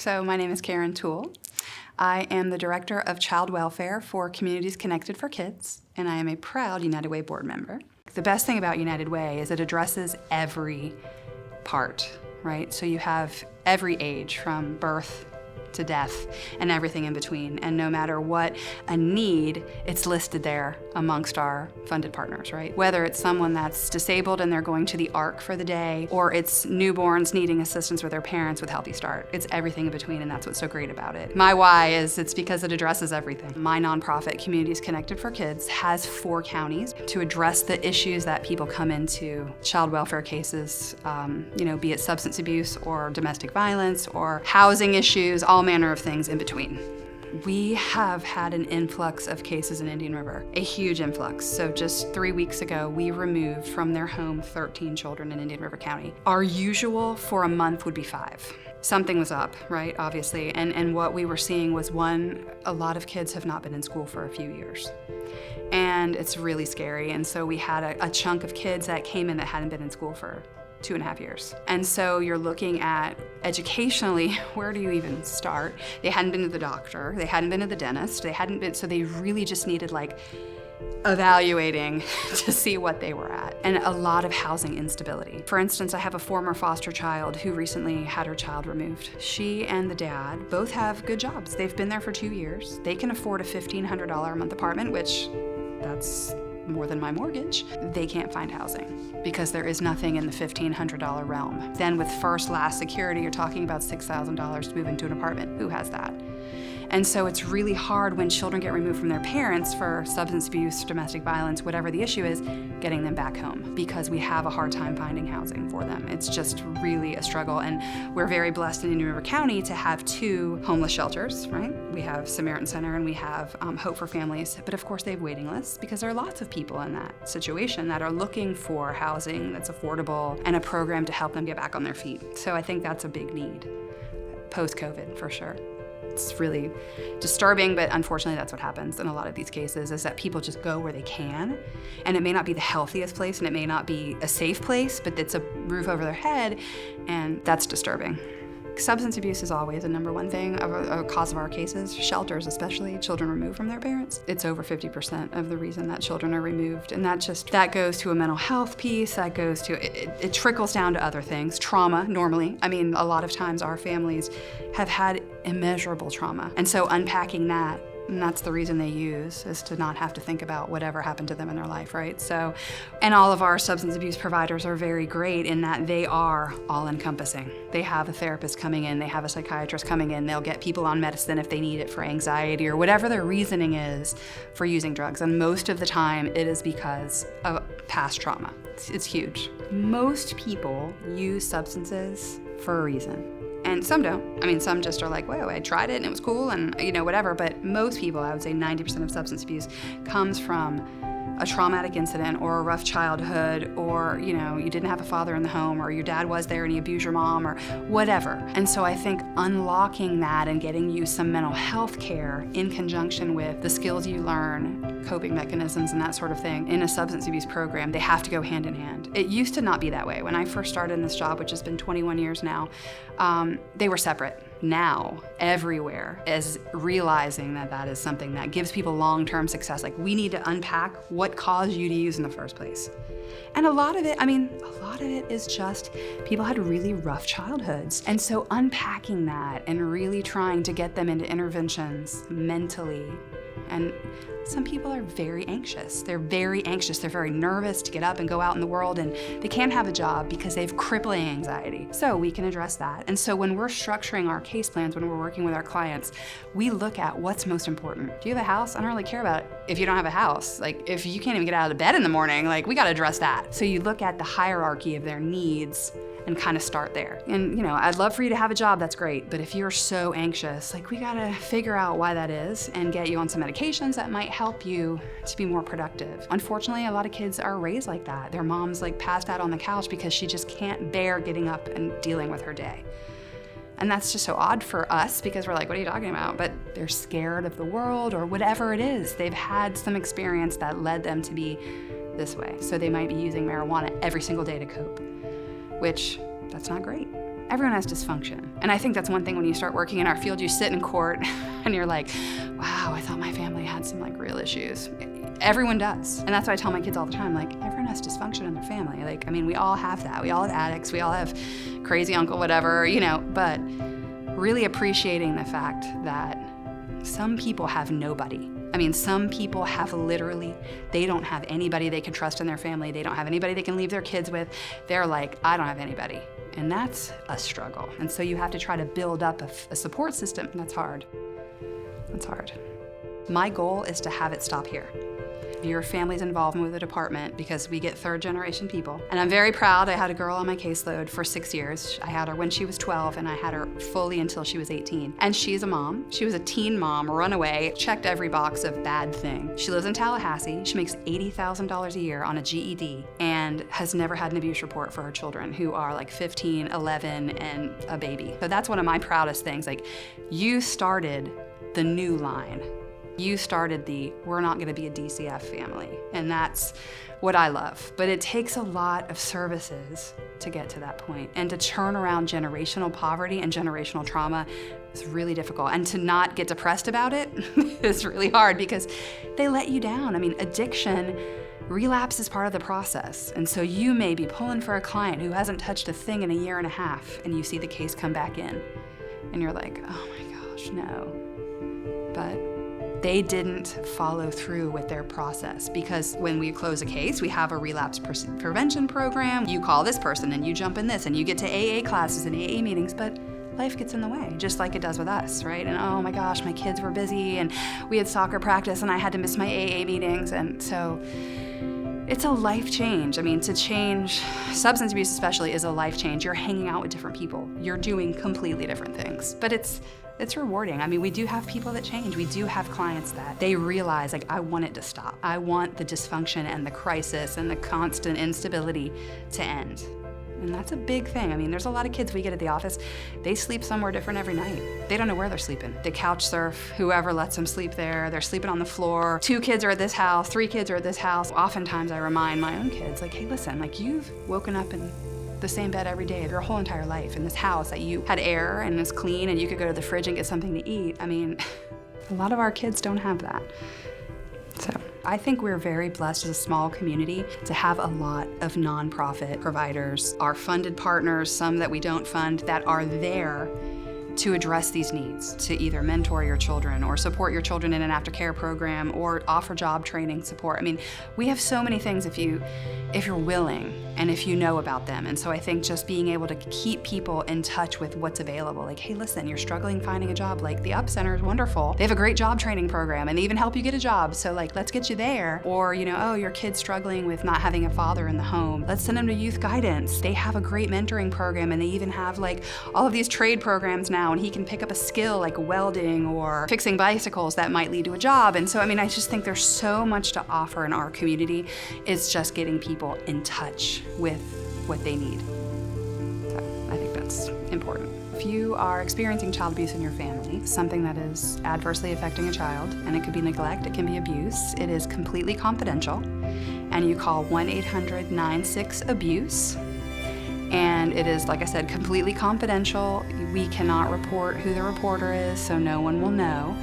So my name is Caryn Toole. I am the Director of Child Welfare for Communities Connected for Kids, and I am a proud United Way board member. The best thing about United Way is it addresses every part, right? So you have every age from birth to death and everything in between. And no matter what a need, it's listed there amongst our funded partners, right? Whether it's someone that's disabled and they're going to the ARC for the day, or it's newborns needing assistance with their parents with Healthy Start. It's everything in between, and that's what's so great about it. My why is it's because it addresses everything. My nonprofit, Communities Connected for Kids, has 4 counties to address the issues that people come into child welfare cases, be it substance abuse or domestic violence or housing issues, all manner of things in between. We have had an influx of cases in Indian River, a huge influx. So just 3 weeks ago, we removed from their home 13 children in Indian River County. Our usual for a month would be 5. Something was up, right, obviously, and what we were seeing was a lot of kids have not been in school for a few years. And it's really scary, and so we had a chunk of kids that came in that hadn't been in school for 2.5 years. And so you're looking at educationally, where do you even start? They hadn't been to the doctor, they hadn't been to the dentist, so they really just needed evaluating to see what they were at. And a lot of housing instability. For instance, I have a former foster child who recently had her child removed. She and the dad both have good jobs. They've been there for 2 years. They can afford a $1,500 a month apartment, which that's more than my mortgage. They can't find housing because there is nothing in the $1,500 realm. Then with first, last security, you're talking about $6,000 to move into an apartment. Who has that? And so it's really hard when children get removed from their parents for substance abuse, domestic violence, whatever the issue is, getting them back home because we have a hard time finding housing for them. It's just really a struggle. And we're very blessed in Indian River County to have 2 homeless shelters, right? We have Samaritan Center and we have Hope for Families. But of course they have waiting lists because there are lots of people in that situation that are looking for housing that's affordable and a program to help them get back on their feet. So I think that's a big need, post-COVID for sure. It's really disturbing, but unfortunately that's what happens in a lot of these cases, is that people just go where they can, and it may not be the healthiest place and it may not be a safe place, but it's a roof over their head, and that's disturbing. Substance abuse is always a #1 thing, a cause of our cases, shelters especially, children removed from their parents. It's over 50% of the reason that children are removed, and that goes to a mental health piece, that goes to, it trickles down to other things, trauma normally. I mean, a lot of times our families have had immeasurable trauma, and so unpacking that, and that's the reason they use, is to not have to think about whatever happened to them in their life, right? So, and all of our substance abuse providers are very great in that they are all-encompassing. They have a therapist coming in, they have a psychiatrist coming in, they'll get people on medicine if they need it for anxiety or whatever their reasoning is for using drugs. And most of the time, it is because of past trauma. It's huge. Most people use substances for a reason. And some don't. I mean, some just are like, whoa, I tried it and it was cool and, whatever. But most people, I would say 90% of substance abuse comes from a traumatic incident or a rough childhood, or, you didn't have a father in the home, or your dad was there and he abused your mom, or whatever. And so I think unlocking that and getting you some mental health care in conjunction with the skills you learn, coping mechanisms and that sort of thing in a substance abuse program, they have to go hand in hand. It used to not be that way. When I first started in this job, which has been 21 years now, they were separate. Now, everywhere is realizing that is something that gives people long-term success. Like, we need to unpack what caused you to use in the first place. And a lot of it is just people had really rough childhoods. And so unpacking that and really trying to get them into interventions mentally. And some people are very anxious. They're very anxious. They're very nervous to get up and go out in the world, and they can't have a job because they have crippling anxiety. So we can address that. And so when we're structuring our case plans, when we're working with our clients, we look at what's most important. Do you have a house? I don't really care about it if you don't have a house. Like, if you can't even get out of bed in the morning, we gotta address that. So you look at the hierarchy of their needs and kind of start there. And I'd love for you to have a job, that's great, but if you're so anxious, we gotta figure out why that is and get you on some medications that might help you to be more productive. Unfortunately, a lot of kids are raised like that. Their mom's passed out on the couch because she just can't bear getting up and dealing with her day. And that's just so odd for us because we're like, what are you talking about? But they're scared of the world or whatever it is. They've had some experience that led them to be this way. So they might be using marijuana every single day to cope, which that's not great. Everyone has dysfunction. And I think that's one thing when you start working in our field, you sit in court and you're like, wow, I thought my family had some like real issues. Everyone does. And that's why I tell my kids all the time, like, everyone has dysfunction in their family. Like, I mean, we all have that. We all have addicts. We all have crazy uncle, whatever, but really appreciating the fact that some people have nobody. I mean, some people have literally, they don't have anybody they can trust in their family. They don't have anybody they can leave their kids with. They're like, I don't have anybody. And that's a struggle. And so you have to try to build up a support system. And that's hard. That's hard. My goal is to have it stop here. Your family's involvement with the department, because we get third generation people. And I'm very proud. I had a girl on my caseload for 6 years. I had her when she was 12 and I had her fully until she was 18. And she's a mom. She was a teen mom, runaway, checked every box of bad thing. She lives in Tallahassee. She makes $80,000 a year on a GED and has never had an abuse report for her children, who are like 15, 11, and a baby. So that's one of my proudest things. Like, you started the new line. You started we're not gonna be a DCF family, and that's what I love. But it takes a lot of services to get to that point, and to turn around generational poverty and generational trauma is really difficult. And to not get depressed about it is really hard, because they let you down. I mean, addiction, relapse is part of the process. And so you may be pulling for a client who hasn't touched a thing in a year and a half, and you see the case come back in, and you're like, oh my gosh, no. But they didn't follow through with their process, because when we close a case, we have a relapse prevention program. You call this person and you jump in this and you get to AA classes and AA meetings, but life gets in the way, just like it does with us, right? And oh my gosh, my kids were busy and we had soccer practice and I had to miss my AA meetings. And so it's a life change. I mean, to change, substance abuse especially, is a life change. You're hanging out with different people. You're doing completely different things, but it's rewarding. I mean, we do have people that change. We do have clients that they realize, like, I want it to stop. I want the dysfunction and the crisis and the constant instability to end. And that's a big thing. I mean, there's a lot of kids we get at the office, they sleep somewhere different every night. They don't know where they're sleeping. They couch surf, whoever lets them sleep there. They're sleeping on the floor. 2 kids are at this house, 3 kids are at this house. Oftentimes I remind my own kids, like, hey, listen, like, you've woken up in the same bed every day of your whole entire life in this house that you had air and is clean and you could go to the fridge and get something to eat. I mean, a lot of our kids don't have that. So I think we're very blessed as a small community to have a lot of nonprofit providers, our funded partners, some that we don't fund, that are there to address these needs, to either mentor your children or support your children in an aftercare program or offer job training support. I mean, we have so many things if you're willing and if you know about them. And so I think just being able to keep people in touch with what's available, like, hey, listen, you're struggling finding a job, like the Up Center is wonderful. They have a great job training program and they even help you get a job. So like, let's get you there. Or, oh, your kid's struggling with not having a father in the home. Let's send them to youth guidance. They have a great mentoring program and they even have like all of these trade programs now, and he can pick up a skill like welding or fixing bicycles that might lead to a job. And so, I mean, I just think there's so much to offer in our community. It's just getting people in touch with what they need. So I think that's important. If you are experiencing child abuse in your family, something that is adversely affecting a child, and it could be neglect, it can be abuse, it is completely confidential, and you call 1-800-96-ABUSE. And it is, like I said, completely confidential. We cannot report who the reporter is, so no one will know.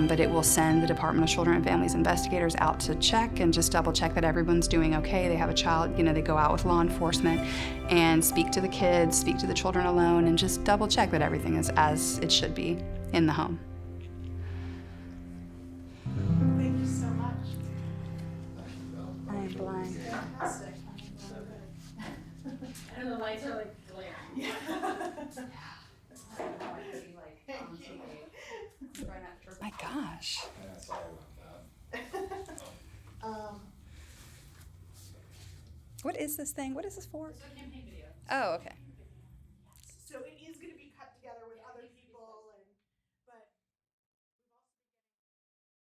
But it will send the Department of Children and Families investigators out to check and just double check that everyone's doing okay. They have a child, they go out with law enforcement and speak to the kids, speak to the children alone, and just double check that everything is as it should be in the home. Thank you so much. I am blind. Fantastic. And the lights are like glaring. Yeah. My gosh. Yeah, sorry about that. What is this thing? What is this for? It's a campaign video. Oh, okay.